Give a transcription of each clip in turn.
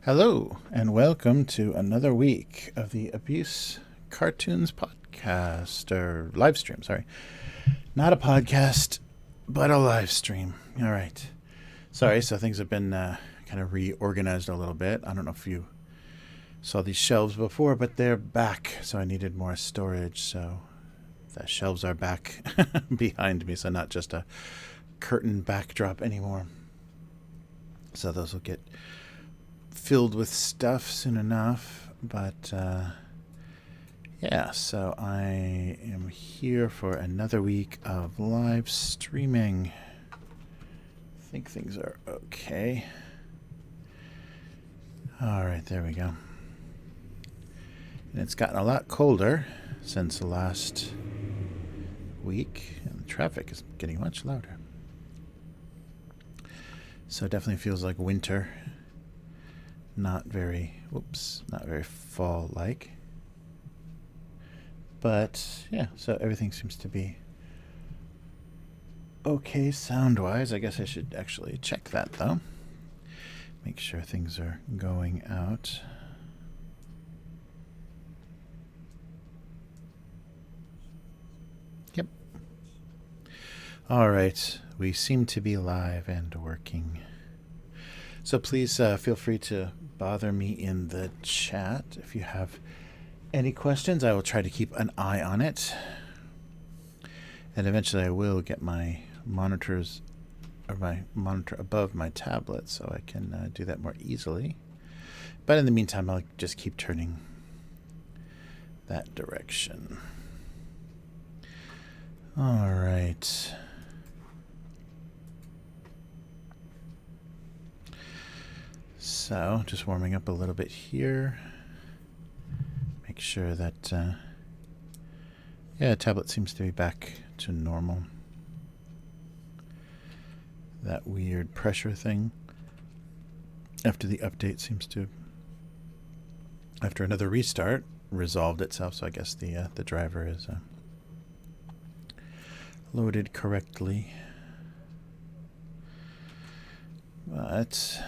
Hello, and welcome to another week of the Abuse Cartoons podcast, or live stream, sorry. Not a podcast, but a live stream. All right. Sorry, so things have been kind of reorganized a little bit. I don't know if you saw these shelves before, but they're back, so I needed more storage, so the shelves are back behind me, so not just a curtain backdrop anymore. So those will get filled with stuff soon enough, but yeah, so I am here for another week of live streaming. I think things are okay. All right, there we go. And it's gotten a lot colder since the last week, and the traffic is getting much louder. So it definitely feels like winter. Not very fall-like. But, yeah, so everything seems to be okay sound-wise. I guess I should actually check that, though. Make sure things are going out. Yep. All right. We seem to be live and working. So please feel free to bother me in the chat if you have any questions. I will try to keep an eye on it. And eventually I will get my monitors, or my monitor above my tablet, so I can do that more easily. But in the meantime, I'll just keep turning that direction. All right. So, just warming up a little bit here. Make sure that, yeah, tablet seems to be back to normal. That weird pressure thing after the update seems to, after another restart, resolved itself. So I guess the driver is loaded correctly. But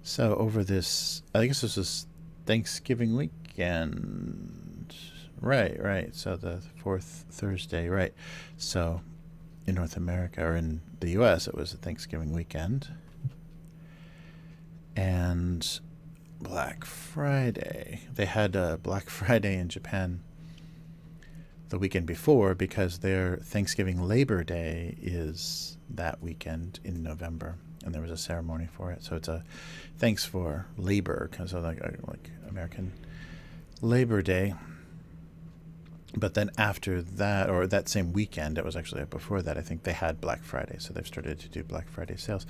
so over this, I guess this is Thanksgiving weekend. Right. So the fourth Thursday, right. So in North America, or in the US, it was a Thanksgiving weekend. And Black Friday. They had Black Friday in Japan the weekend before because their Thanksgiving Labor Day is that weekend in November. And there was a ceremony for it. So it's a thanks for labor, because of like American Labor Day. But then after that, or that same weekend, it was actually before that, I think they had Black Friday. So they've started to do Black Friday sales.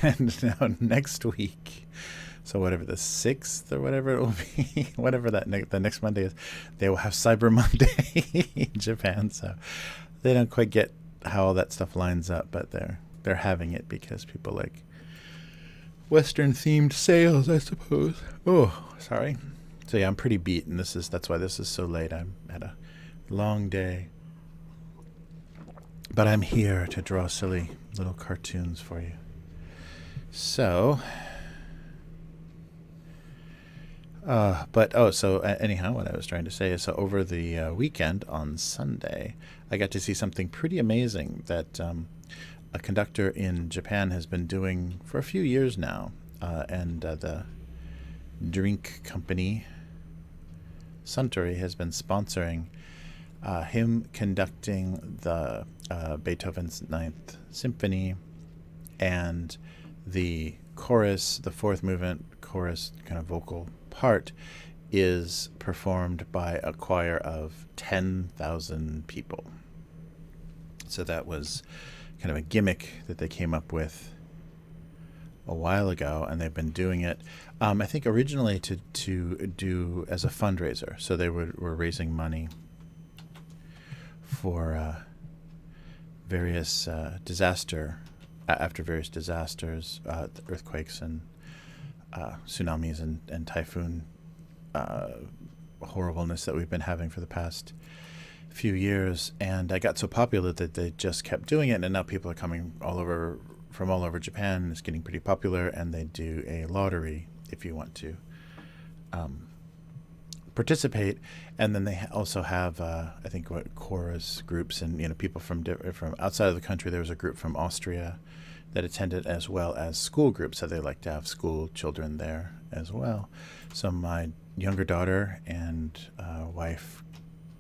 And now next week, so whatever the 6th or whatever it will be, whatever that the next Monday is, they will have Cyber Monday in Japan. So they don't quite get how all that stuff lines up, but they're having it because people like Western-themed sales, I suppose. Oh, sorry. So yeah, I'm pretty beat, and that's why this is so late. I'm at a long day. But I'm here to draw silly little cartoons for you. So, anyhow, what I was trying to say is, so over the weekend on Sunday, I got to see something pretty amazing that a conductor in Japan has been doing for a few years now, and the drink company Suntory has been sponsoring him conducting the Beethoven's Ninth Symphony, and the chorus, the fourth movement chorus kind of vocal part, is performed by a choir of 10,000 people. So that was kind of a gimmick that they came up with a while ago, and they've been doing it, I think originally to do as a fundraiser. So they were raising money for various after various disasters, earthquakes and tsunamis and typhoon horribleness that we've been having for the past few years. And I got so popular that they just kept doing it, and now people are coming all over from all over Japan. It's getting pretty popular, and they do a lottery if you want to participate. And then they also have, I think, chorus groups and people from outside of the country. There was a group from Austria that attended, as well as school groups. So they like to have school children there as well. So my younger daughter and wife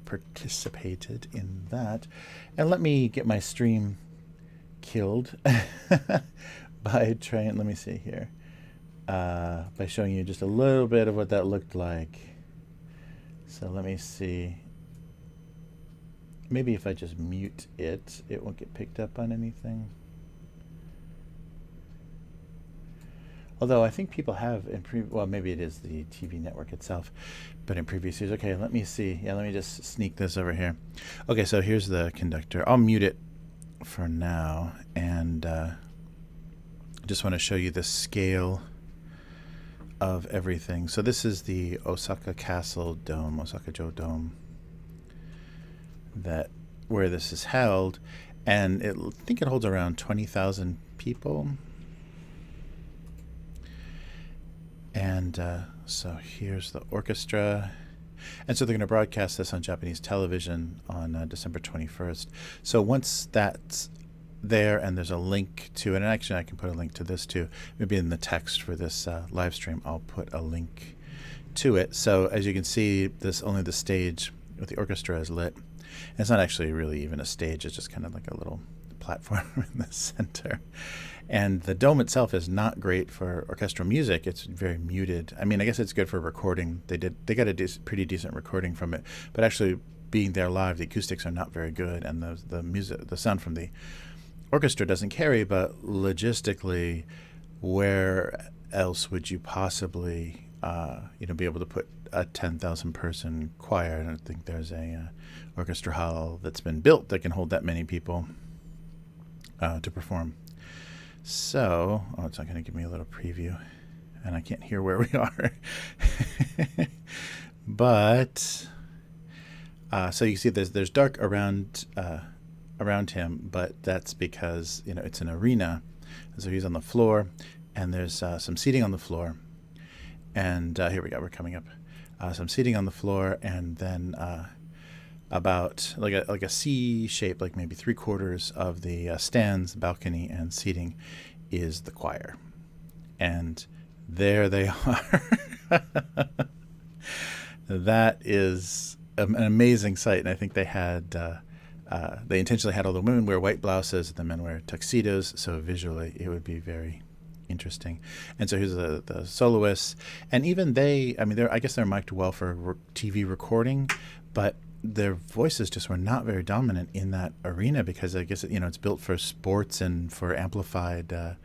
participated in that. And let me get my stream killed by trying, let me see here, by showing you just a little bit of what that looked like. So let me see. Maybe if I just mute it, it won't get picked up on anything. Although I think people have well, maybe it is the TV network itself, but in previous years. Okay, let me see. Yeah, let me just sneak this over here. Okay, so here's the conductor. I'll mute it for now, and I just want to show you the scale of everything. So this is the Osaka Castle Dome, Osaka-jo Dome, where this is held, and I think it holds around 20,000 people. And so here's the orchestra. And so they're going to broadcast this on Japanese television on December 21st. So once that's there and there's a link to it, and actually I can put a link to this too, maybe in the text for this live stream, I'll put a link to it. So as you can see, only the stage with the orchestra is lit. And it's not actually really even a stage, it's just kind of like a little platform in the center. And the dome itself is not great for orchestral music. It's very muted. I mean, I guess it's good for recording. They got a pretty decent recording from it, but actually being there live, the acoustics are not very good, and the sound from the orchestra doesn't carry. But logistically, where else would you possibly be able to put a 10,000 person choir? I don't think there's a orchestra hall that's been built that can hold that many people to perform. So, it's not going to give me a little preview, and I can't hear where we are. But so you can see there's dark around him, but that's because it's an arena, and so he's on the floor, and there's some seating on the floor, and here we go. We're coming up. Some seating on the floor, and then about like a C shape, like maybe 3/4 of the stands, balcony, and seating is the choir. And there they are. That is an amazing sight. And I think they intentionally had all the women wear white blouses and the men wear tuxedos, so visually it would be very interesting. And so here's the soloists, and even I guess they're mic'd well for TV recording, but their voices just were not very dominant in that arena, because I guess it's built for sports and for amplified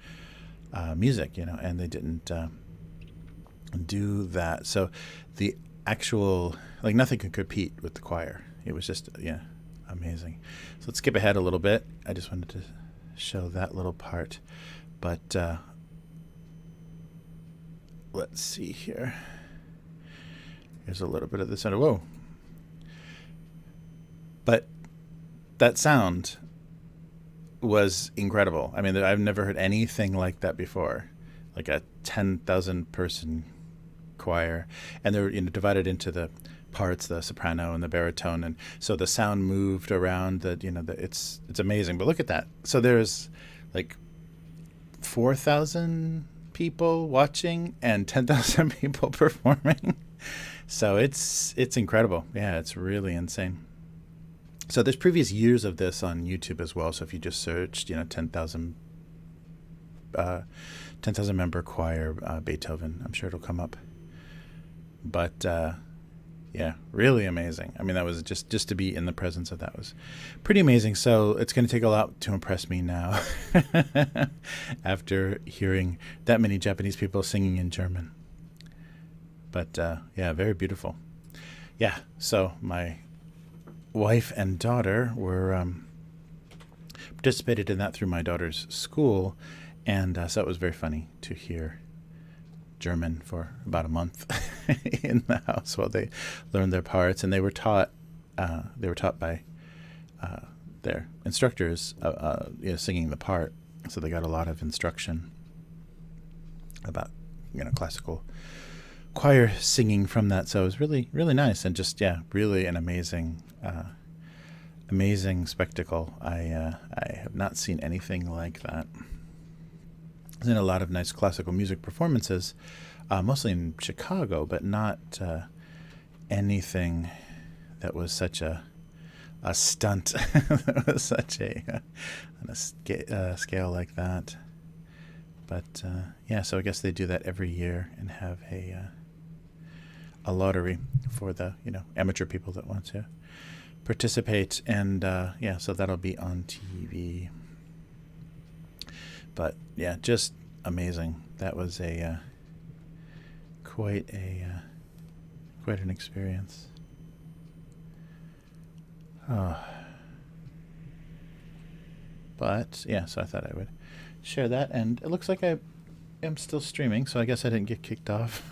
music, and they didn't do that. So the actual, nothing could compete with the choir. It was just amazing. So let's skip ahead a little bit. I just wanted to show that little part, but let's see here. Here's a little bit of the sound. Whoa. But that sound was incredible. I mean, I've never heard anything like that before, like a 10,000 person choir, and they're divided into the parts, the soprano and the baritone, and so the sound moved around. It's amazing. But look at that. So there's like 4,000 people watching and 10,000 people performing. So it's incredible. Yeah, it's really insane. So there's previous years of this on YouTube as well. So if you just searched, 10,000 member choir Beethoven, I'm sure it'll come up. But yeah, really amazing. I mean, that was just to be in the presence of that was pretty amazing. So it's going to take a lot to impress me now after hearing that many Japanese people singing in German. But yeah, very beautiful. Yeah, so my wife and daughter were participated in that through my daughter's school, and so it was very funny to hear German for about a month in the house while they learned their parts, and they were taught by their instructors singing the part So they got a lot of instruction about, classical choir singing from that. So it was really, really nice, and just, really an amazing spectacle. I have not seen anything like that. There's been a lot of nice classical music performances, mostly in Chicago, but not anything that was such a stunt. That was such on a scale like that. But so I guess they do that every year and have a lottery for the amateur people that want to participate, and so that'll be on TV. But just amazing. That was quite an experience. But so I thought I would share that, and it looks like I am still streaming, so I guess I didn't get kicked off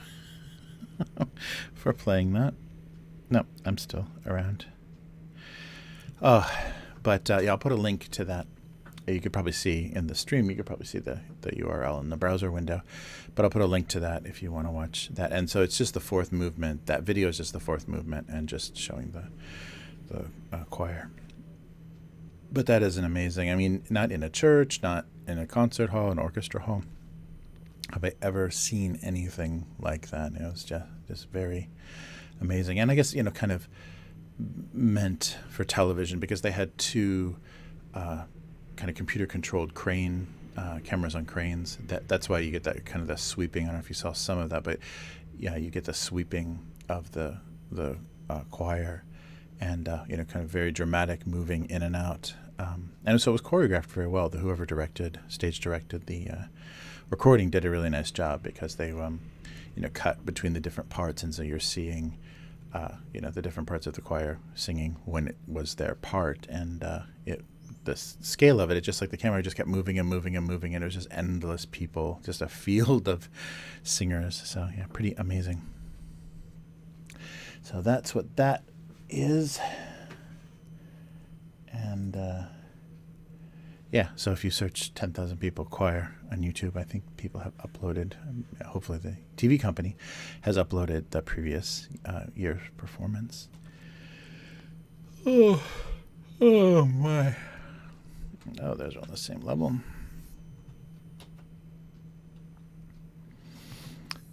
for playing that. No, I'm still around. But I'll put a link to that. You could probably see in the stream, you could probably see the URL in the browser window, but I'll put a link to that if you want to watch that. And so it's just the fourth movement. That video is just the fourth movement and just showing the choir. But that is an amazing, I mean, not in a church, not in a concert hall, an orchestra hall, have I ever seen anything like that. It was just very amazing. And I guess, kind of meant for television, because they had two kind of computer-controlled crane cameras on cranes. That's why you get that kind of the sweeping. I don't know if you saw some of that, but you get the sweeping of the choir, and kind of very dramatic moving in and out. And so it was choreographed very well. Whoever stage directed the recording did a really nice job, because they cut between the different parts, and so you're seeing the different parts of the choir singing when it was their part, and the scale of it just like the camera just kept moving and moving and moving, and it was just endless people, just a field of singers. So pretty amazing. So that's what that is. And so if you search 10,000 People Choir on YouTube, I think people have uploaded, hopefully the TV company has uploaded the previous year's performance. Oh my. Oh, those are on the same level.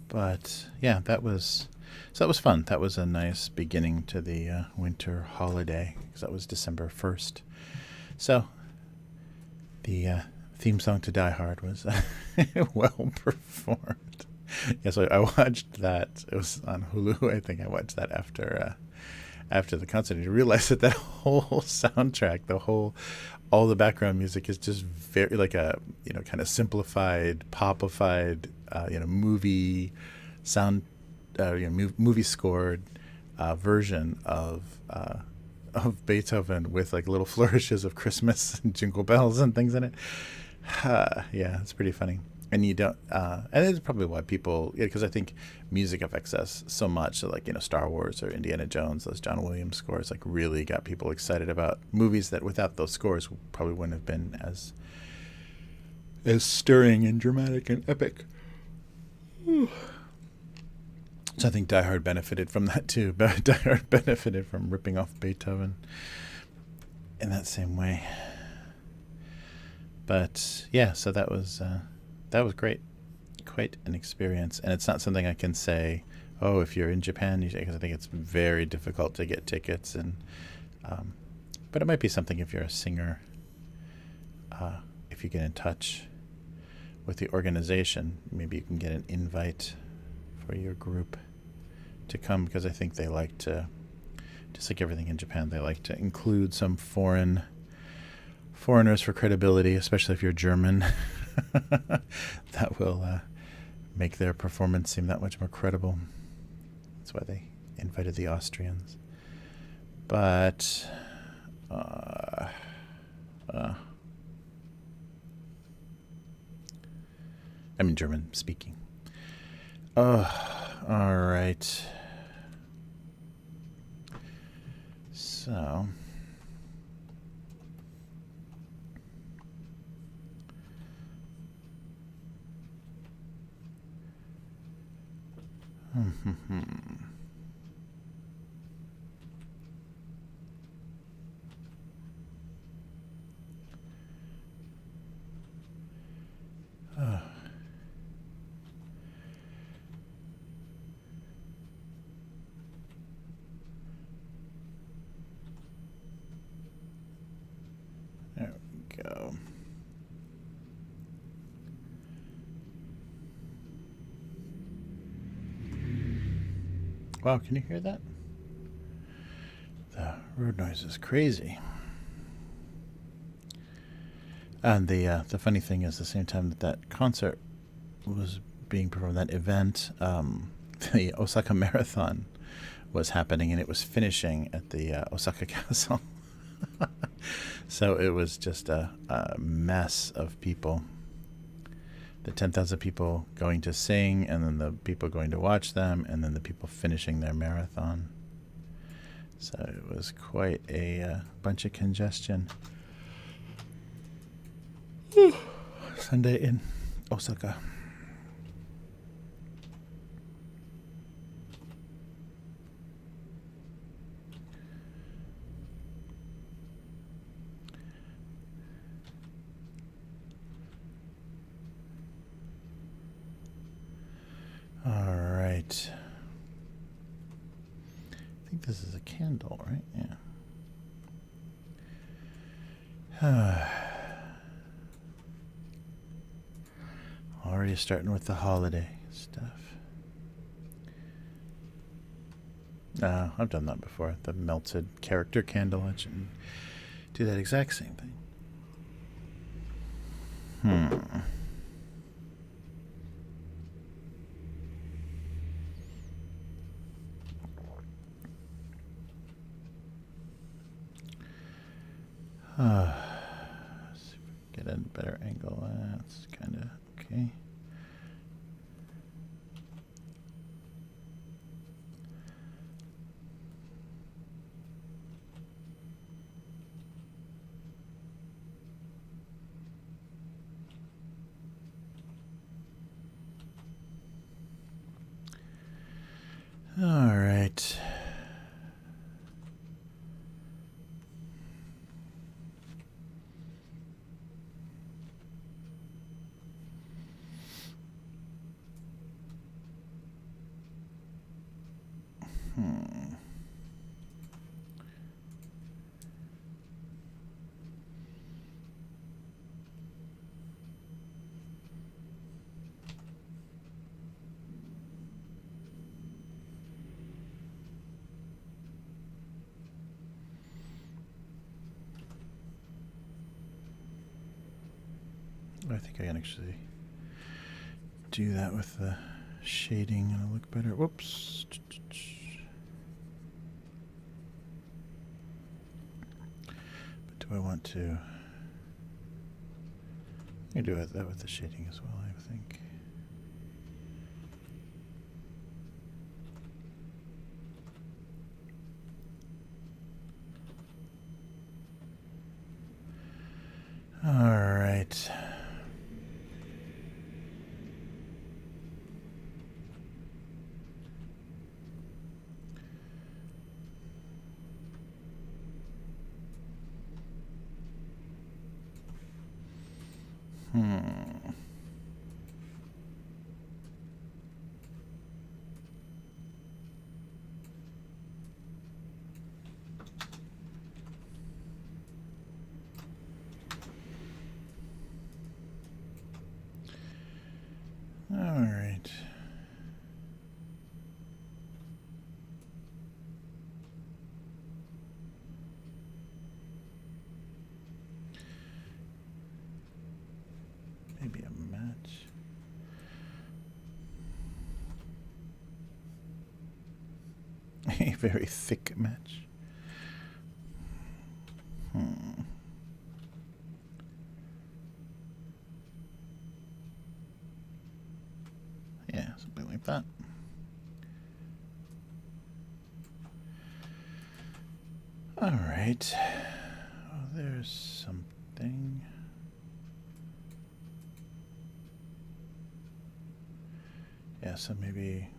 But that was fun. That was a nice beginning to the winter holiday, because that was December 1st. So the theme song to Die Hard was well performed. So I watched that. It was on Hulu. I think I watched that after the concert. You realize that whole soundtrack, all the background music is just very like a kind of simplified, popified movie sound, movie scored version of Beethoven, with like little flourishes of Christmas and jingle bells and things in it. It's pretty funny. And you don't, and it's probably why people, because I think music affects us so much. So like, Star Wars or Indiana Jones, those John Williams scores, like really got people excited about movies that without those scores probably wouldn't have been as stirring and dramatic and epic. So I think Die Hard benefited from that too. But Die Hard benefited from ripping off Beethoven in that same way. But so that was great, quite an experience. And it's not something I can say, oh, if you're in Japan, because I think it's very difficult to get tickets. And but it might be something if you're a singer, if you get in touch with the organization, maybe you can get an invite for your group to come, because I think they like to, just like everything in Japan, they like to include some foreigners for credibility, especially if you're German. That will make their performance seem that much more credible. That's why they invited the Austrians. But I mean German speaking. All right. So Oh. There we go. Wow, can you hear that? The road noise is crazy. And the funny thing is, the same time that that concert was being performed, that event, the Osaka Marathon was happening, and it was finishing at the Osaka Castle. So it was just a mess of people. The 10,000 people going to sing, and then the people going to watch them, and then the people finishing their marathon. So it was quite a bunch of congestion. Sunday in Osaka. All right. I think this is a candle, right? Yeah. Already starting with the holiday stuff. I've done that before. The melted character candle. I should do that exact same thing. Let's see if we can get a better angle. That's kind of okay. All right. I think I can actually do that with the shading and it'll look better. Whoops. But do I want to? I can do that with the shading as well, I think. All right. All right. Maybe a match. A very thick match. Yeah, something like that. All right. Oh, there's something. Yeah, so maybe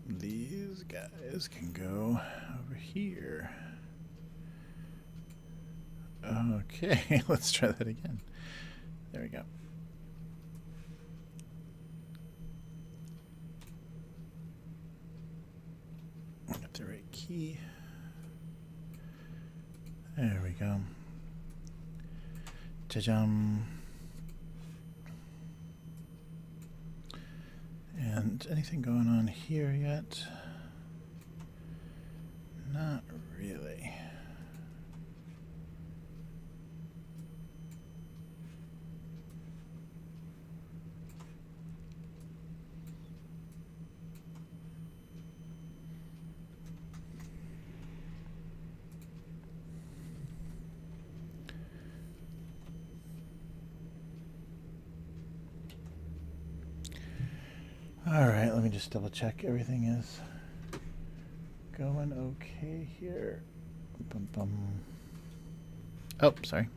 these guys can go over here. Okay, let's try that again. There we go. Got the right key. There we go. Cha-jum. And anything going on here yet? Not really. All right, let me just double check everything is going okay here. Bum, bum. Oh, sorry.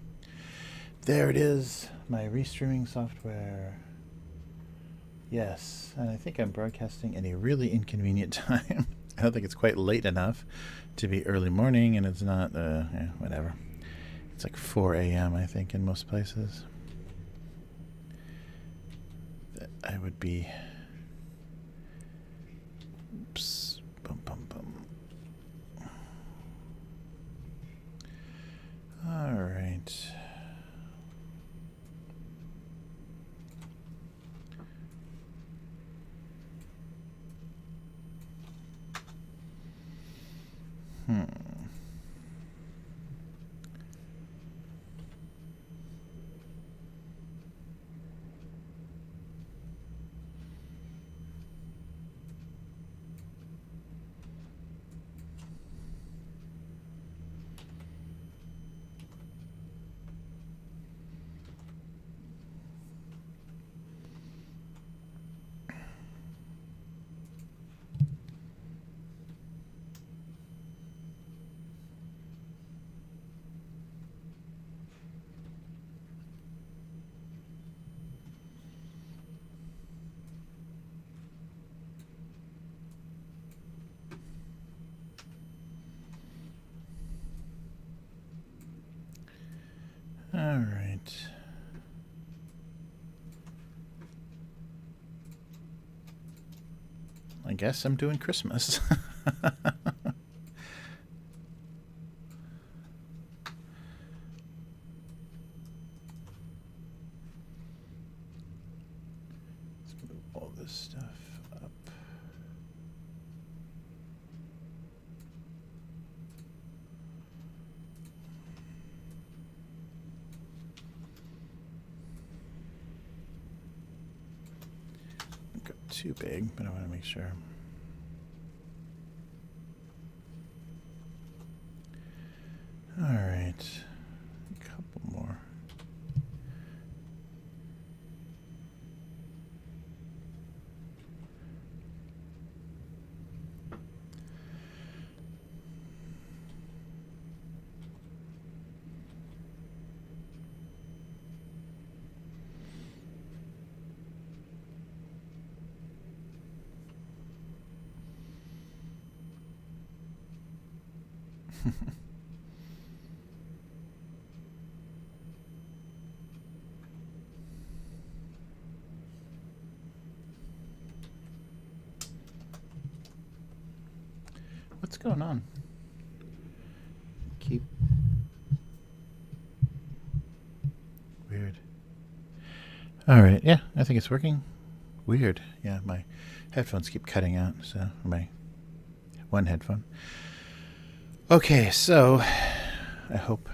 There it is, my restreaming software. Yes, and I think I'm broadcasting at a really inconvenient time. I don't think it's quite late enough to be early morning, and it's not, whatever. It's like 4 a.m., I think, in most places. That I would be... Oops. Bum, bum, bum. All right. All right. I guess I'm doing Christmas. Let's move all this stuff up. Go too big, but I want to make sure. All right, a couple more. What's going on? Keep weird. All right, yeah, I think it's working. Weird. Yeah, my headphones keep cutting out, so my one headphone. Okay, so I hope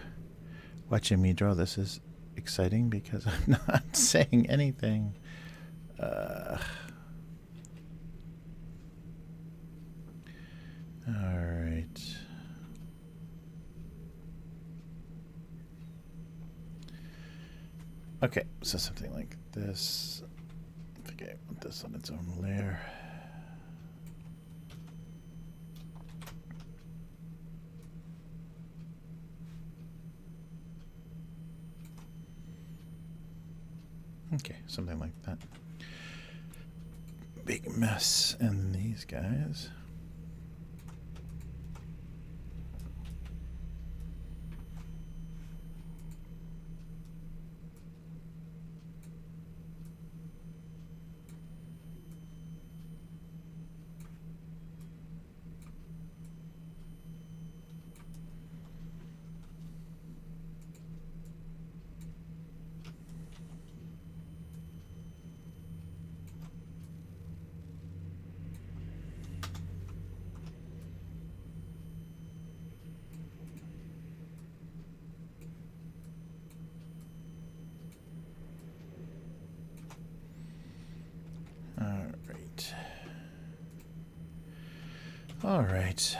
watching me draw this is exciting because I'm not saying anything. All right. Okay, so something like this. I think I want this on its own layer. Okay, something like that. big mess in these guys. All right.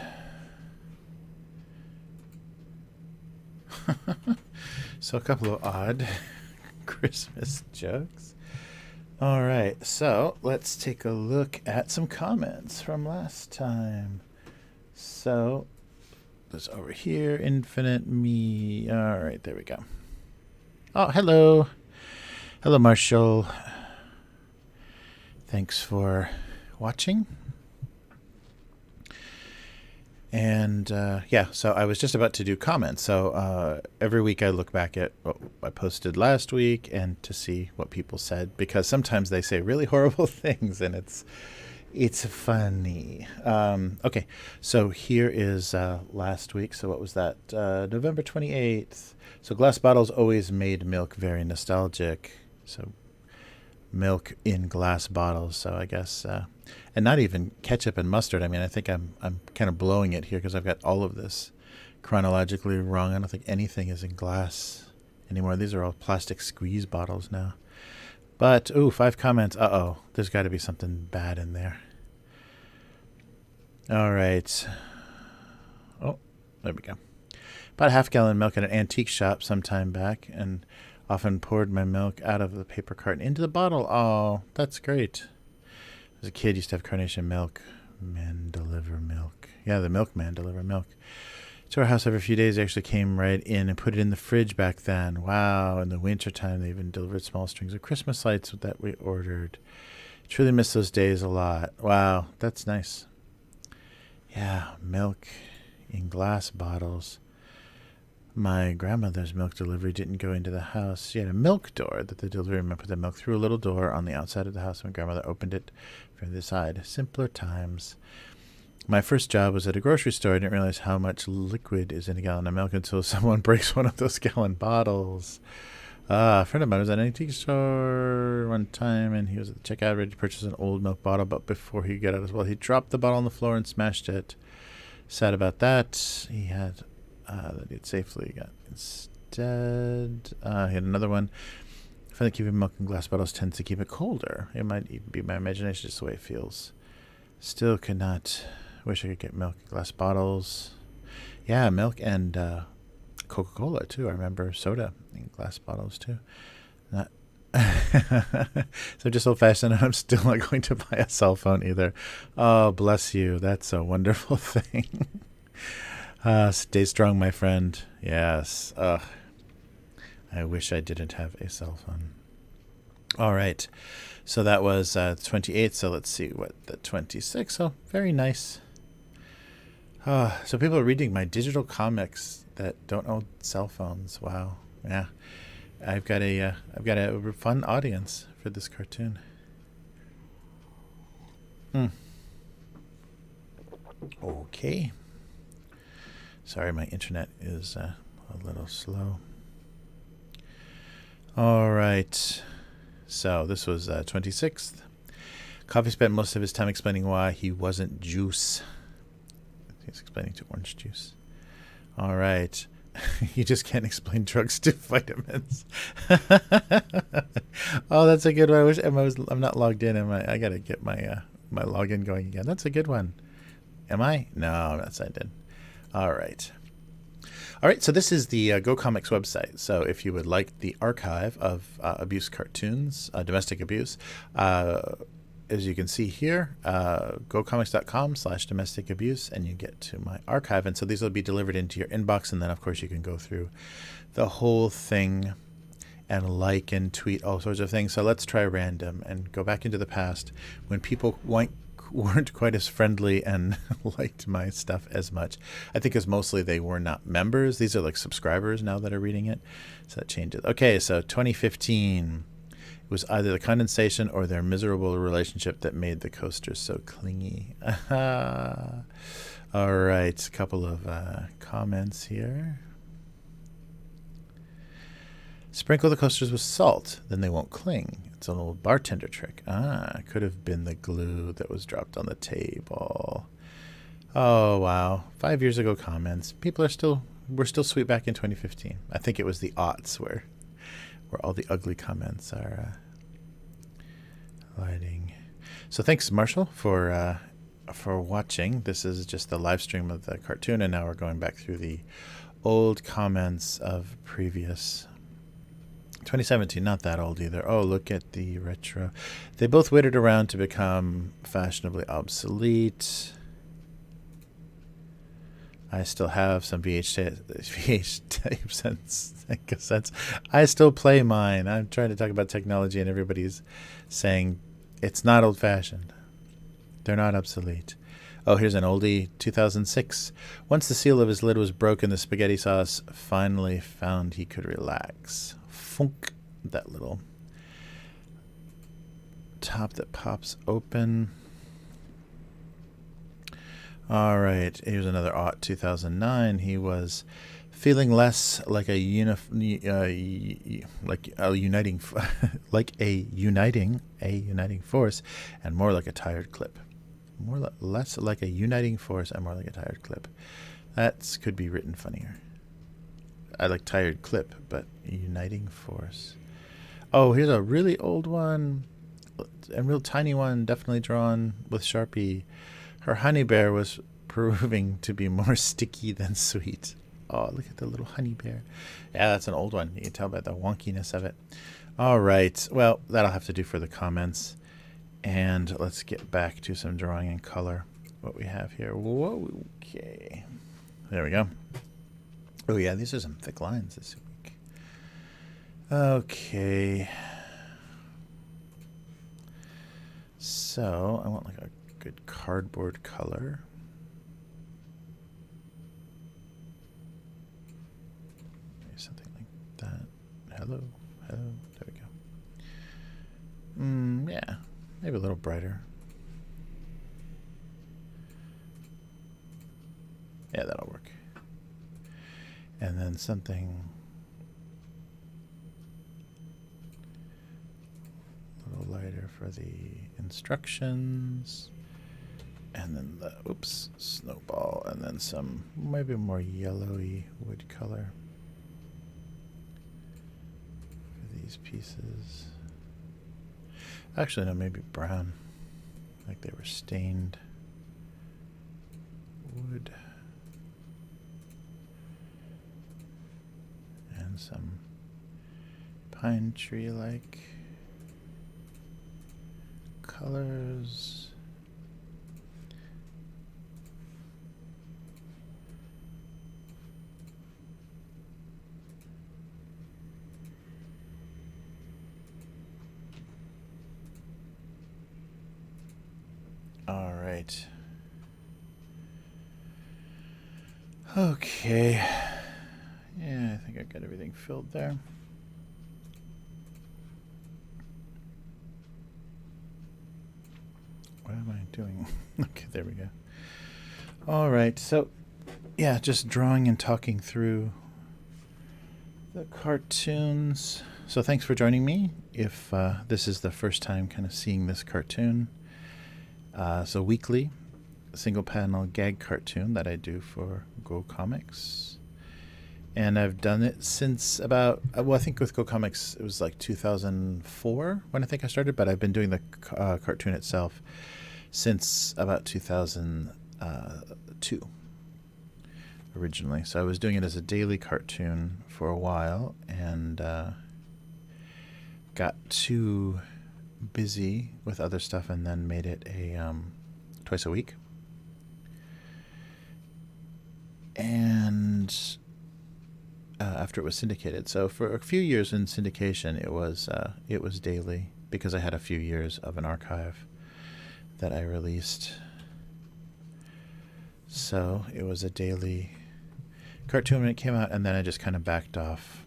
So a couple of odd Christmas jokes. All right, so let's take a look at some comments from last time. So there's over here, Infinite Me. All right, there we go. Oh, hello. Hello, Marshall. Thanks for watching. And yeah, so I was just about to do comments. So every week I look back at what I posted last week and to see what people said, because sometimes they say really horrible things and it's funny. Okay, so here is last week. So what was that? November 28th. So glass bottles always made milk very nostalgic. So milk in glass bottles. So I guess, and not even ketchup and mustard. I mean, I think I'm kind of blowing it here because I've got all of this chronologically wrong. I don't think anything is in glass anymore. These are all plastic squeeze bottles now. But, ooh, 5 comments. Uh-oh, there's got to be something bad in there. All right. Oh, there we go. Bought a half-gallon milk at an antique shop some time back, and often poured my milk out of the paper carton into the bottle. Oh, that's great. As a kid, used to have carnation milk. Men deliver milk. Yeah, the milkman deliver milk to our house every few days. They actually came right in and put it in the fridge back then. Wow. In the wintertime, they even delivered small strings of Christmas lights that we ordered. Truly miss those days a lot. Wow, that's nice. Yeah, milk in glass bottles. My grandmother's milk delivery didn't go into the house. She had a milk door that the delivery man put the milk through a little door on the outside of the house. My grandmother opened it from the side. Simpler times. My first job was at a grocery store. I didn't realize how much liquid is in a gallon of milk until someone breaks one of those gallon bottles. A friend of mine was at an antique store one time, and he was at the checkout ready to purchase an old milk bottle, but before he got out as well, he dropped the bottle on the floor and smashed it. Sad about that. He had that he had safely got instead. He had another one. I find that keeping milk in glass bottles tends to keep it colder. It might even be my imagination, just the way it feels. Still could not. Wish I could get milk in glass bottles. Yeah, milk and Coca-Cola too. I remember soda in glass bottles too. Not so just old-fashioned, and I'm still not going to buy a cell phone either. Oh, bless you. That's a wonderful thing. Stay strong, my friend. Yes. I wish I didn't have a cell phone. All right. So that was 28th. So let's see what the 26th. Oh, very nice. So people are reading my digital comics that don't own cell phones. Wow. Yeah. I've got a fun audience for this cartoon. Okay. Sorry, my internet is a little slow. All right. So this was 26th. Coffee spent most of his time explaining why he wasn't juice. He's explaining to orange juice. All right. You just can't explain drugs to vitamins. Oh, that's a good one. I wish I'm not logged in. I gotta get my my login going again. That's a good one. Am I? No, I'm not signed in. All right. All right, so this is the Go Comics website. So if you would like the archive of abuse cartoons, domestic abuse, as you can see here, gocomics.com/domestic abuse, and you get to my archive. And so these will be delivered into your inbox, and then, of course, you can go through the whole thing and like and tweet all sorts of things. So let's try random and go back into the past when people weren't quite as friendly and liked my stuff as much. I think it's mostly they were not members. These are like subscribers now that are reading it. So that changes. Okay, so 2015. It was either the condensation or their miserable relationship that made the coasters so clingy. All right, a couple of comments here. Sprinkle the coasters with salt, then they won't cling. It's an old bartender trick. Could have been the glue that was dropped on the table. Oh, wow. 5 years ago comments. We're still sweet back in 2015. I think it was the aughts where all the ugly comments are lighting. So thanks, Marshall, for watching. This is just the live stream of the cartoon, and now we're going back through the old comments of previous 2017, not that old either. Oh, look at the retro. They both waited around to become fashionably obsolete. I still have some VH tapes and cassettes. I still play mine. I'm trying to talk about technology, and everybody's saying it's not old-fashioned. They're not obsolete. Oh, here's an oldie, 2006. Once the seal of his lid was broken, the spaghetti sauce finally found he could relax. Funk, that little top that pops open. All right, here's another aught, 2009. He was feeling less like a uniting force, and more like a tired clip. Less like a uniting force and more like a tired clip. That could be written funnier. I like tired clip, but uniting force. Oh, here's a really old one, a real tiny one, definitely drawn with Sharpie. Her honey bear was proving to be more sticky than sweet. Oh, look at the little honey bear. Yeah, that's an old one. You can tell by the wonkiness of it. All right. Well, that'll have to do for the comments. And let's get back to some drawing in color. What we have here. Whoa, okay. There we go. Oh, yeah, these are some thick lines this week. Okay. So I want like a good cardboard color. Maybe something like that. Hello. There we go. Yeah, maybe a little brighter. Yeah, that'll work. And then something a little lighter for the instructions. And then the, snowball. And then some maybe more yellowy wood color for these pieces. Actually, no, maybe brown. Like they were stained wood. And some pine tree-like colors. All right. Okay. Yeah, I think I got everything filled there. What am I doing? Okay, there we go. All right, so yeah, just drawing and talking through the cartoons. So thanks for joining me. If this is the first time kind of seeing this cartoon, so weekly, single panel gag cartoon that I do for Go Comics. And I've done it since about, well, I think with Go Comics, it was like 2004 when I think I started, but I've been doing the cartoon itself since about 2002 originally. So I was doing it as a daily cartoon for a while and got too busy with other stuff and then made it a twice a week. And after it was syndicated. So for a few years in syndication, it was daily because I had a few years of an archive that I released. So it was a daily cartoon when it came out, and then I just kind of backed off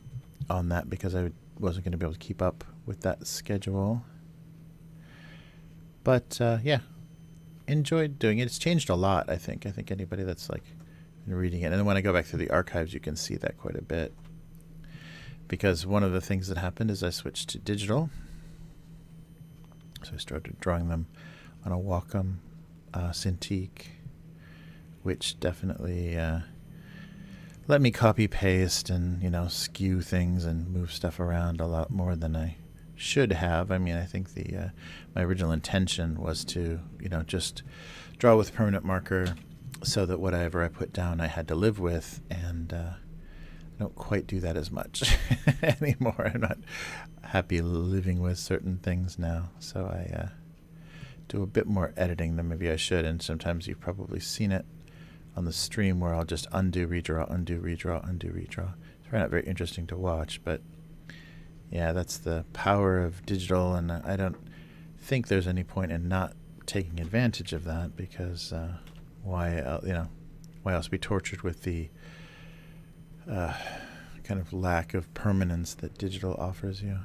on that because I wasn't going to be able to keep up with that schedule. But yeah, enjoyed doing it. It's changed a lot, I think. I think anybody that's like been reading it, and then when I go back through the archives, you can see that quite a bit. Because one of the things that happened is I switched to digital. So I started drawing them on a Wacom Cintiq, which definitely let me copy paste and, you know, skew things and move stuff around a lot more than I should have. I mean, I think the my original intention was to, you know, just draw with permanent marker so that whatever I put down I had to live with, and I don't quite do that as much anymore. I'm not happy living with certain things now, so I do a bit more editing than maybe I should, and sometimes you've probably seen it on the stream where I'll just undo, redraw, undo, redraw, undo, redraw. It's probably not very interesting to watch, but yeah, that's the power of digital, and I don't think there's any point in not taking advantage of that, because why else be tortured with the kind of lack of permanence that digital offers you?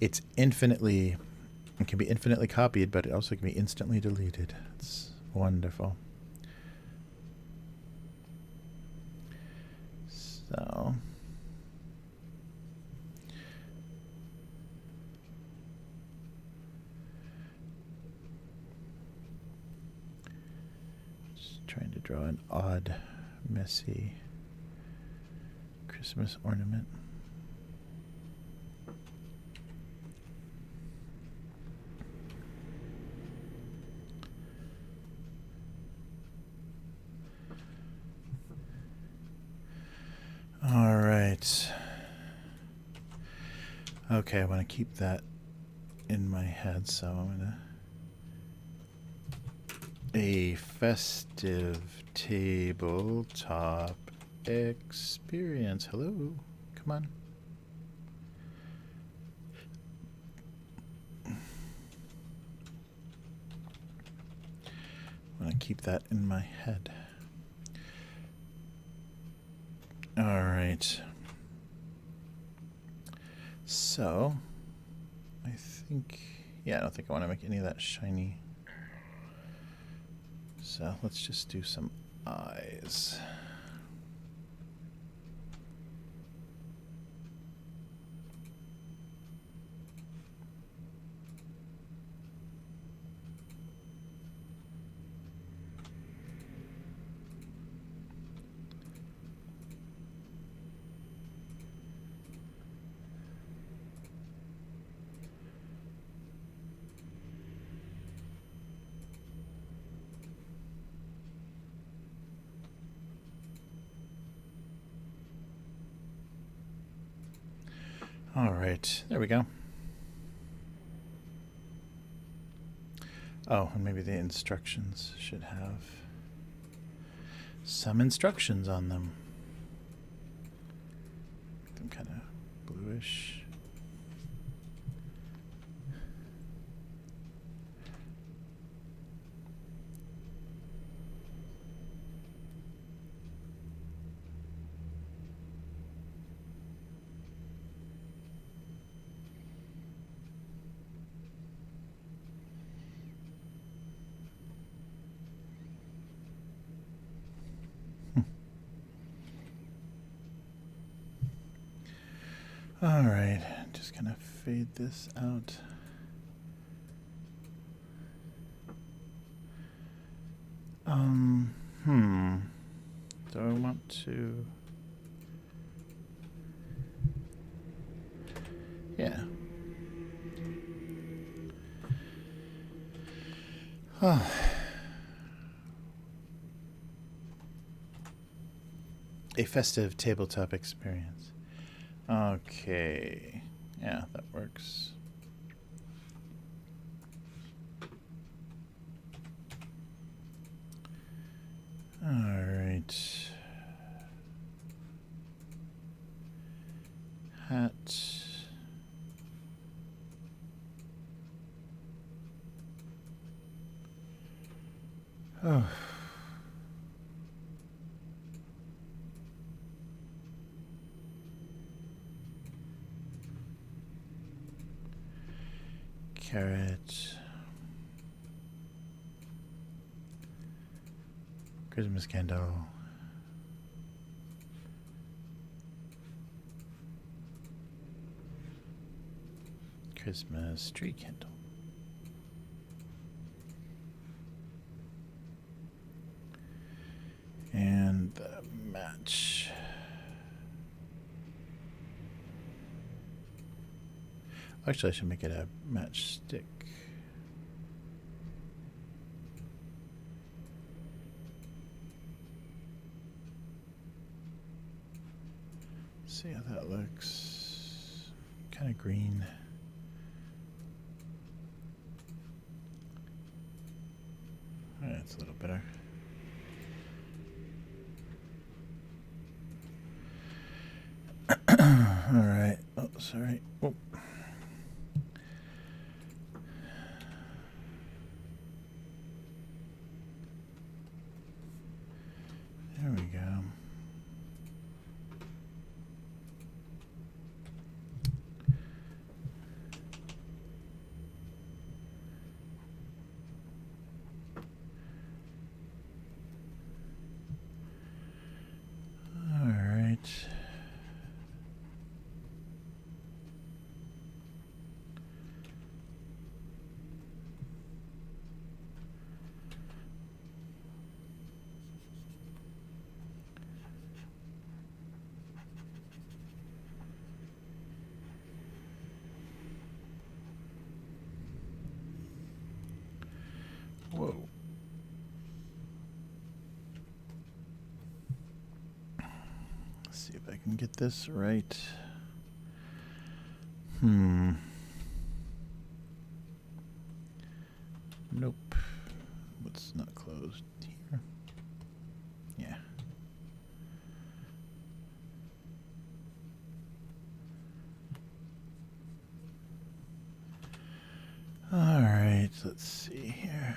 It can be infinitely copied, but it also can be instantly deleted. It's wonderful. So just trying to draw an odd, messy Christmas ornament. All right. Okay, I want to keep that in my head, so I'm going to... A festive tabletop experience. Hello. Come on. I want to keep that in my head. All right. So, I think, yeah, I don't think I want to make any of that shiny. So let's just do some eyes. All right, there we go. Oh, and maybe the instructions should have some instructions on them. Make them kind of bluish. All right, just gonna fade this out. Do I want to? Yeah. Oh. A festive tabletop experience. Okay. Yeah, that works. All right. carrot. Christmas candle. Christmas tree candle. And the match. Actually, I should make it a matchstick. See how that looks. Kind of green. That's a little better. All right. Oh, sorry. Oh. There we go. All right. Whoa. Let's see if I can get this right. Nope. What's not closed here? Yeah. All right, let's see here.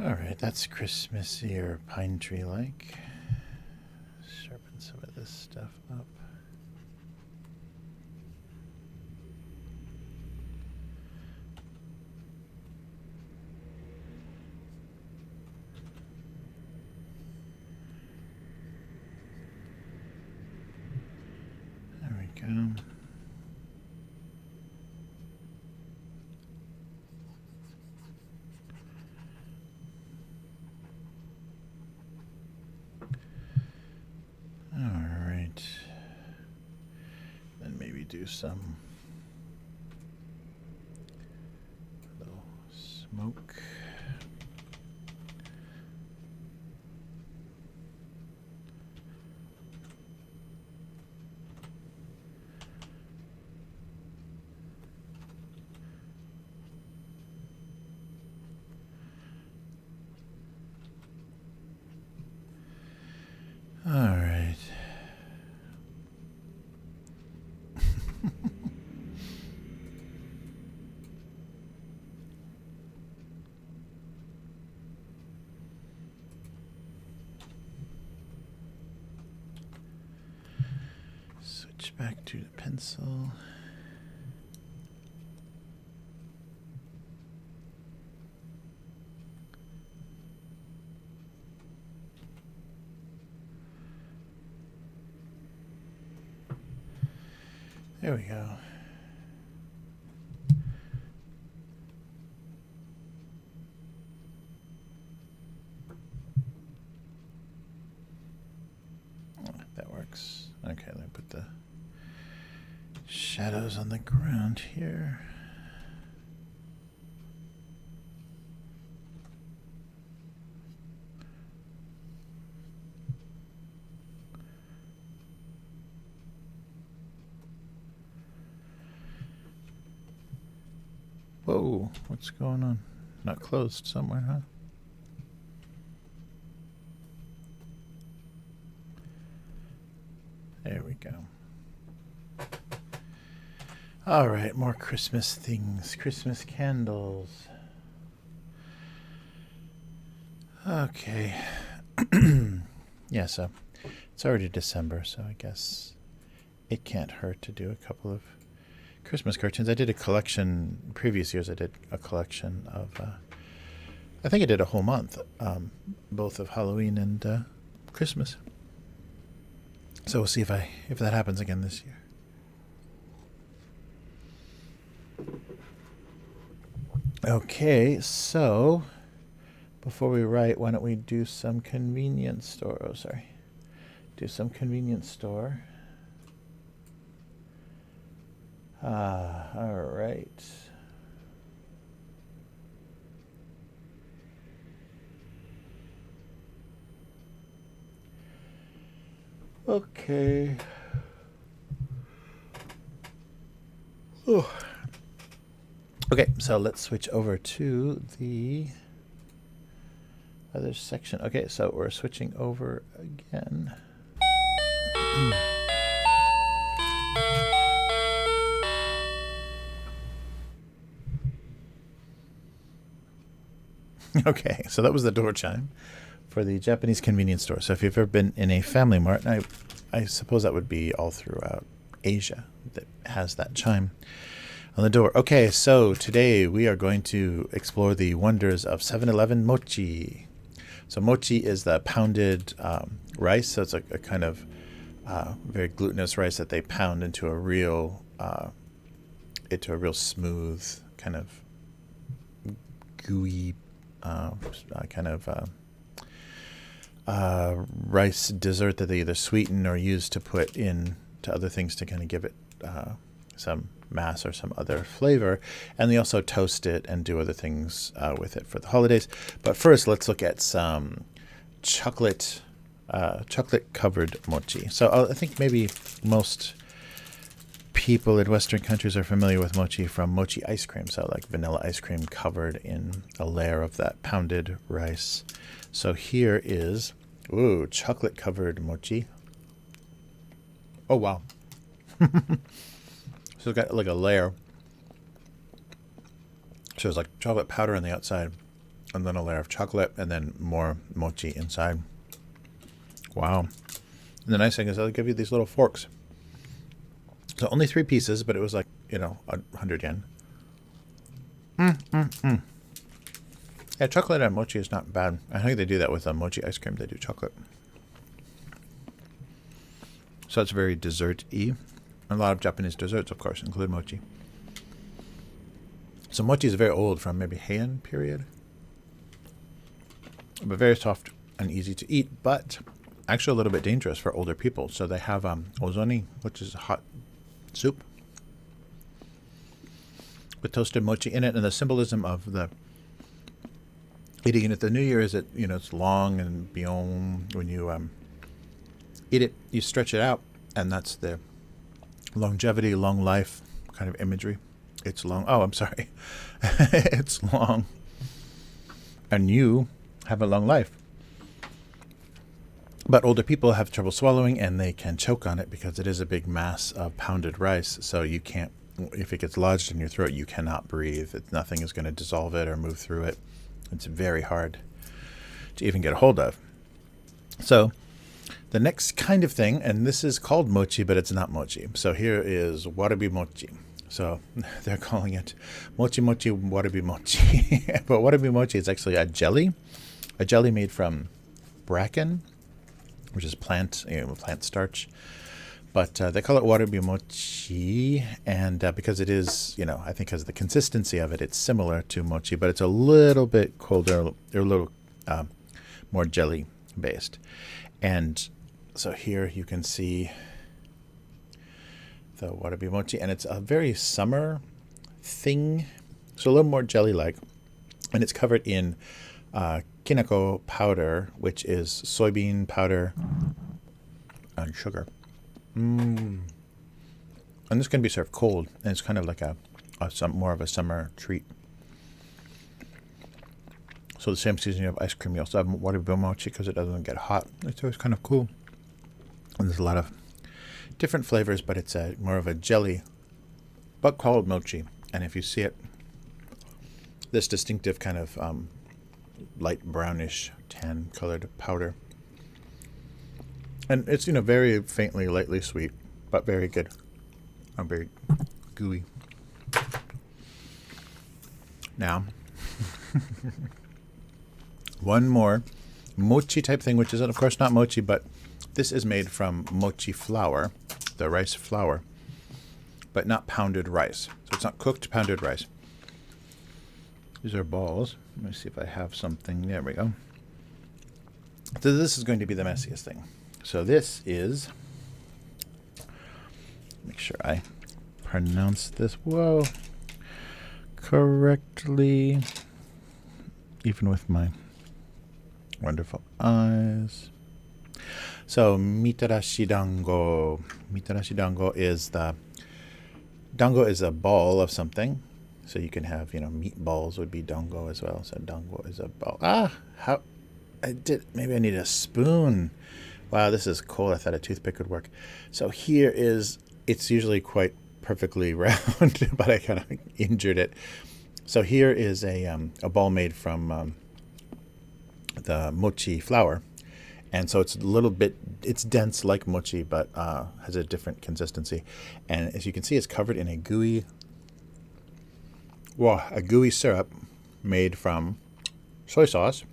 All right, that's Christmassy or pine tree-like. Sharpen some of this stuff up. There we go. Do some little smoke. All right. Switch back to the pencil. There we go. Oh, that works. Okay, let me put the shadows on the ground here. Whoa, what's going on? Not closed somewhere, huh? There we go. All right, more Christmas things. Christmas candles. Okay. Yeah, so it's already December, so I guess it can't hurt to do a couple of Christmas cartoons. I did a collection, previous years I did a collection of, I think I did a whole month, both of Halloween and Christmas. So we'll see if that happens again this year. Okay, so before we write, why don't we do some convenience store? Oh, sorry. Do some convenience store. All right. Okay. Oh. Okay, so let's switch over to the other section. Okay, so we're switching over again. Okay, so that was the door chime for the Japanese convenience store. So if you've ever been in a Family Mart, and I suppose that would be all throughout Asia that has that chime on the door. Okay, so today we are going to explore the wonders of 7-Eleven mochi. So mochi is the pounded rice. So it's a kind of very glutinous rice that they pound into a real smooth kind of gooey rice dessert that they either sweeten or use to put in to other things to kind of give it some mass or some other flavor. And they also toast it and do other things with it for the holidays. But first, let's look at some chocolate covered mochi. So I think maybe most people in Western countries are familiar with mochi from mochi ice cream. So like vanilla ice cream covered in a layer of that pounded rice. So here is, chocolate covered mochi. Oh, wow. So it's got like a layer. So it's like chocolate powder on the outside, and then a layer of chocolate, and then more mochi inside. Wow. And the nice thing is they'll give you these little forks. So only 3 pieces, but it was like, 100 yen. Yeah, chocolate and mochi is not bad. I think they do that with mochi ice cream. They do chocolate. So it's very dessert-y. A lot of Japanese desserts, of course, include mochi. So mochi is very old, from maybe Heian period. But very soft and easy to eat, but actually a little bit dangerous for older people. So they have ozoni, which is hot soup with toasted mochi in it. And the symbolism of the eating it at the New Year is that, it's long and beyond. When you eat it, you stretch it out, and that's the longevity, long life kind of imagery. It's long. Oh, I'm sorry. It's long. And you have a long life. But older people have trouble swallowing, and they can choke on it because it is a big mass of pounded rice. So you can't, if it gets lodged in your throat, you cannot breathe. Nothing is going to dissolve it or move through it. It's very hard to even get a hold of. So the next kind of thing, and this is called mochi, but it's not mochi. So here is warabi mochi. So they're calling it mochi mochi warabi mochi. But warabi mochi is actually a jelly made from bracken, which is plant starch. But they call it warabi mochi, and because it is, I think because of the consistency of it, it's similar to mochi, but it's a little bit colder, or a little more jelly based. And so here you can see the warabi mochi, and it's a very summer thing, so a little more jelly-like, and it's covered in kinako powder, which is soybean powder and sugar. And this can be served cold, and it's kind of like more of a summer treat. So the same seasoning of ice cream, you also have warabi mochi because it doesn't get hot. It's always kind of cool. And there's a lot of different flavors, but it's more of a jelly but called mochi. And if you see it, this distinctive kind of light brownish tan colored powder. And it's, very faintly, lightly sweet, but very good. Very gooey. Now, one more mochi type thing, which is, of course, not mochi, but this is made from mochi flour, the rice flour, but not pounded rice. So it's not cooked pounded rice. These are balls. Let me see if I have something. There we go. So this is going to be the messiest thing. So this is, make sure I pronounce this, correctly, even with my wonderful eyes. So mitarashi dango. Mitarashi dango is dango is a ball of something. So you can have, meatballs would be dango as well. So dango is a ball. Maybe I need a spoon. Wow, this is cold. I thought a toothpick would work. So here it's usually quite perfectly round, but I kind of injured it. So here is a ball made from the mochi flour. And so it's it's dense like mochi, but has a different consistency. And as you can see, it's covered in a gooey syrup made from soy sauce,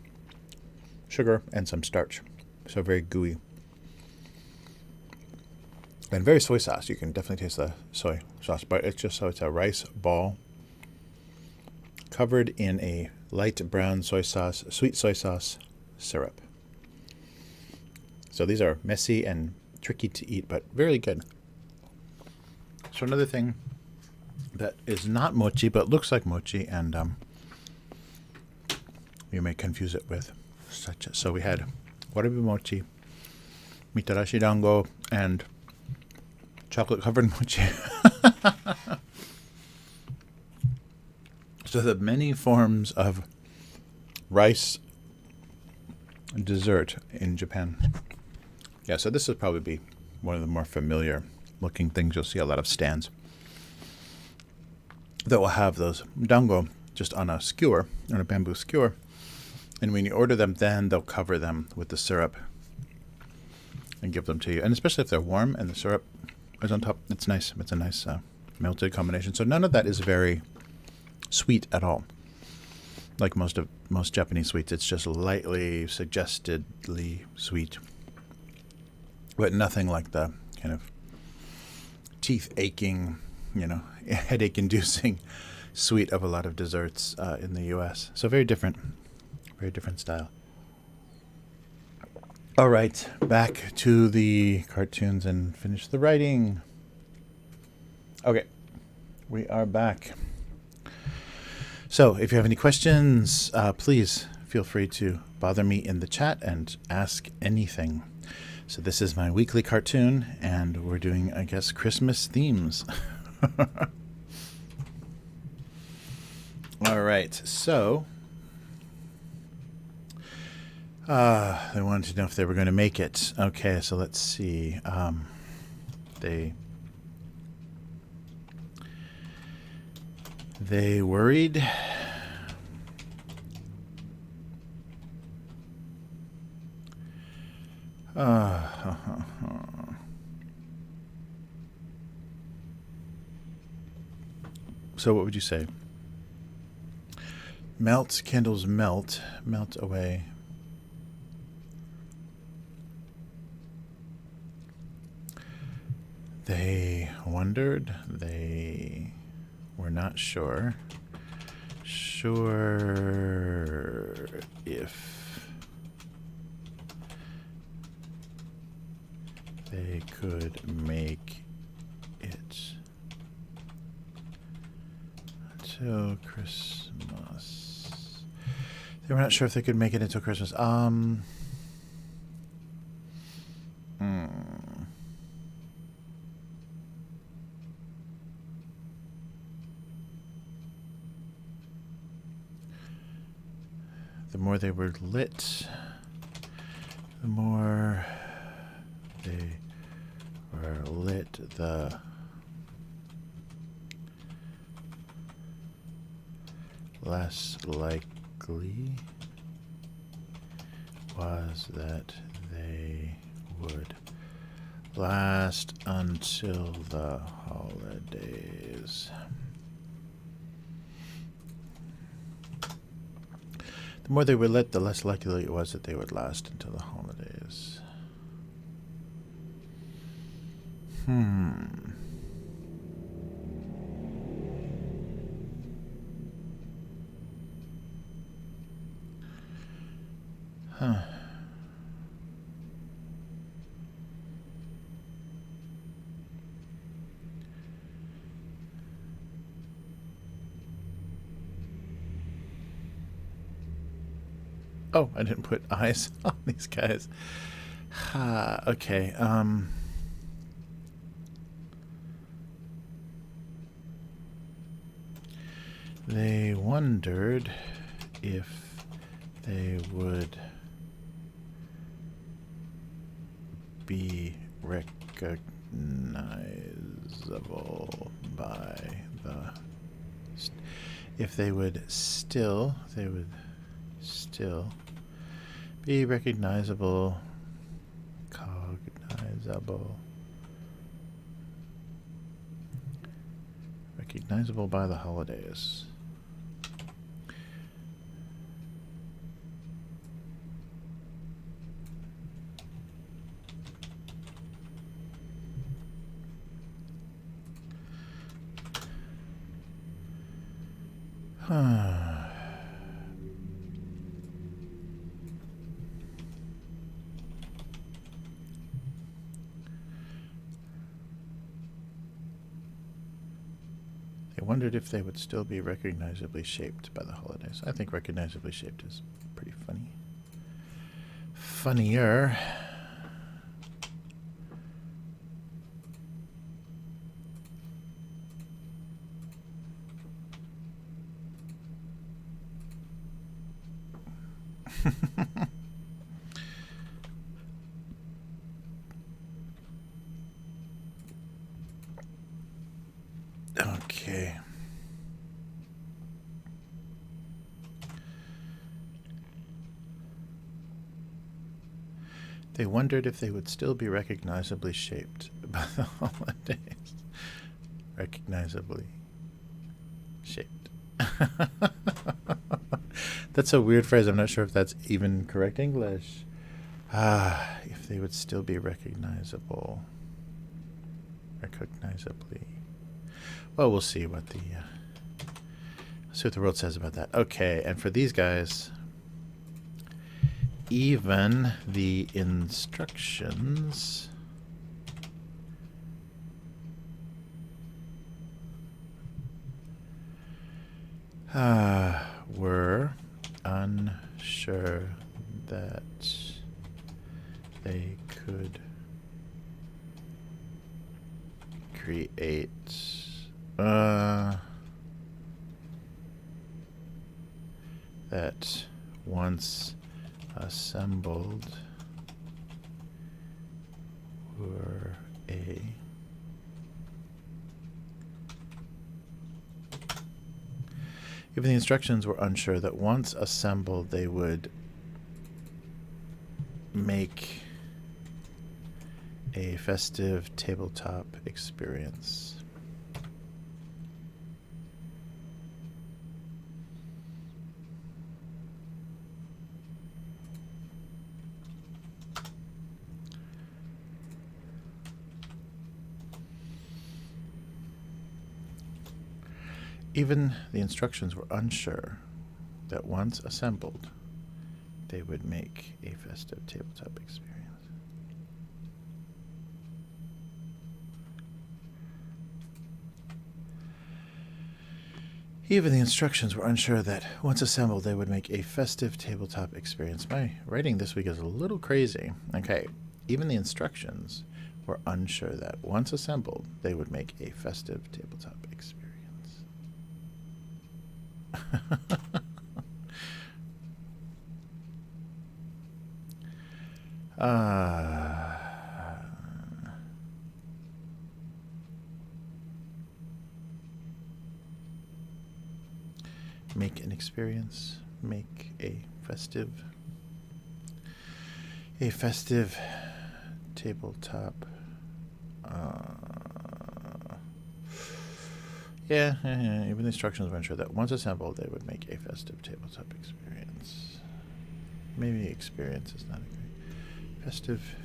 sugar, and some starch. So very gooey. And very soy sauce. You can definitely taste the soy sauce, but it's a rice ball covered in a light brown sweet soy sauce syrup. So these are messy and tricky to eat, but very good. So another thing that is not mochi, but looks like mochi, and you may confuse it with so we had warabi mochi, mitarashi dango, and chocolate covered mochi. So the many forms of rice dessert in Japan. Yeah, so this will probably be one of the more familiar looking things. You'll see a lot of stands that will have those dango just on a skewer, on a bamboo skewer. And when you order them, then they'll cover them with the syrup and give them to you. And especially if they're warm and the syrup is on top, it's nice. It's a nice melted combination. So none of that is very sweet at all. Like most Japanese sweets, it's just lightly, suggestedly sweet. But nothing like the kind of teeth aching, headache inducing sweet of a lot of desserts in the US. So very different style. All right, back to the cartoons and finish the writing. Okay, we are back. So if you have any questions, please feel free to bother me in the chat and ask anything. So this is my weekly cartoon, and we're doing, I guess, Christmas themes. All right, so they wanted to know if they were going to make it. Okay, so let's see. They worried. So what would you say? Melt, candles melt away. They wondered. They were not sure if they could make it until Christmas. They were not sure if they could make it until Christmas. The more they were lit, the more they were lit, the less likely was that they would last until the holidays. The more they were lit, the less likely it was that they would last until the holidays. Huh. Oh, I didn't put eyes on these guys. Okay. They wondered if they would be recognizable by the... If they would still be recognizable, recognizable by the holidays. They wondered if they would still be recognizably shaped by the holidays. I think recognizably shaped is pretty funny. Funnier. Okay. They wondered if they would still be recognizably shaped by the holidays. Recognizably shaped. That's a weird phrase. I'm not sure if that's even correct English. If they would still be recognizable. Recognizably. Well, we'll see what the world says about that. Okay, and for these guys, even the instructions were unsure that they could create that once assembled were a even the instructions were unsure that once assembled they would make a festive tabletop experience. Even the instructions were unsure that once assembled, they would make a festive tabletop experience. Even the instructions were unsure that once assembled, they would make a festive tabletop experience. My writing this week is a little crazy. Okay, even the instructions were unsure that once assembled, they would make a festive tabletop experience. Make an experience. Make a festive tabletop. Yeah, even the instructions were unsure that once assembled, they would make a festive tabletop experience. Maybe experience is not a great. Festive.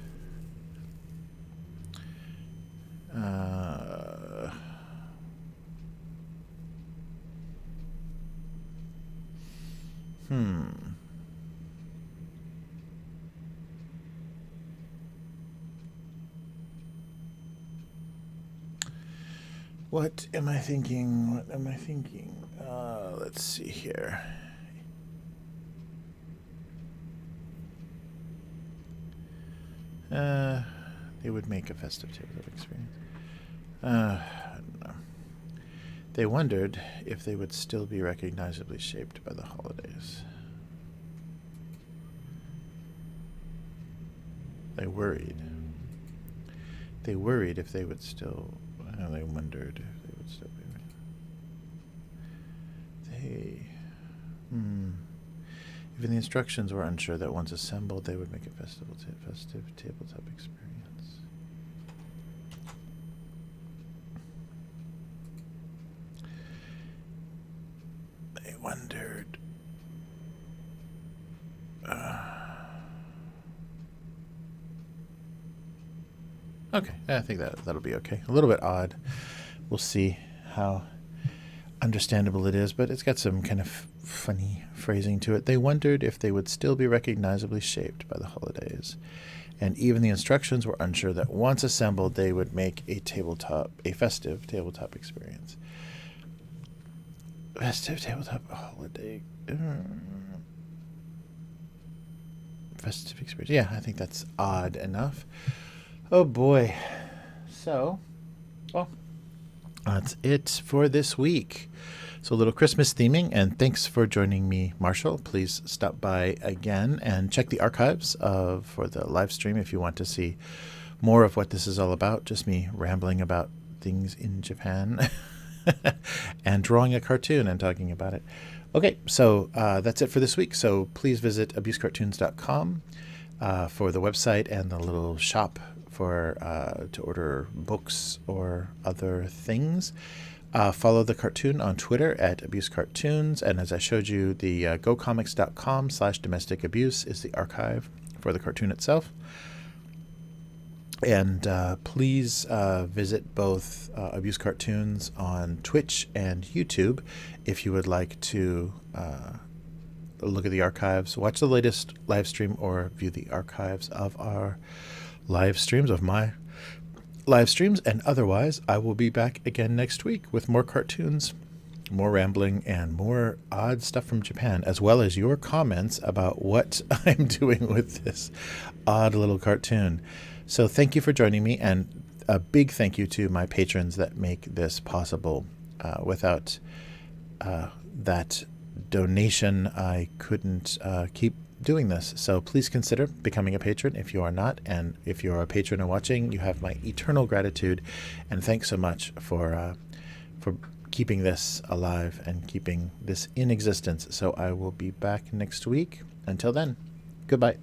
What am I thinking? Let's see here. They would make a festive tabletop experience. I don't know. They wondered if they would still be recognizably shaped by the holidays. They worried. They worried if they would still... they wondered if they would still be... Even the instructions were unsure that once assembled, they would make a festive tabletop experience. They wondered... Okay, I think that'll be okay. A little bit odd. We'll see how understandable it is, but it's got some kind of funny phrasing to it. They wondered if they would still be recognizably shaped by the holidays. And even the instructions were unsure that once assembled, they would make a festive tabletop experience. Festive tabletop holiday. Festive experience. Yeah, I think that's odd enough. Oh boy. So, well, that's it for this week. So a little Christmas theming, and thanks for joining me, Marshall. Please stop by again and check the archives for the live stream if you want to see more of what this is all about. Just me rambling about things in Japan and drawing a cartoon and talking about it. Okay, so that's it for this week. So please visit abusecartoons.com for the website and the little shop to order books or other things. Follow the cartoon on Twitter at abusecartoons, and as I showed you, the gocomics.com/domesticabuse is the archive for the cartoon itself. And please visit both Abuse Cartoons on Twitch and YouTube if you would like to look at the archives, watch the latest live stream, or view the archives of our live streams, of my live streams. And otherwise, I will be back again next week with more cartoons, more rambling, and more odd stuff from Japan, as well as your comments about what I'm doing with this odd little cartoon. So thank you for joining me, and a big thank you to my patrons that make this possible. Without that donation, I couldn't keep doing this. So please consider becoming a patron if you are not, and if you're a patron and watching, you have my eternal gratitude, and thanks so much for keeping this alive and keeping this in existence. So I will be back next week. Until then, goodbye.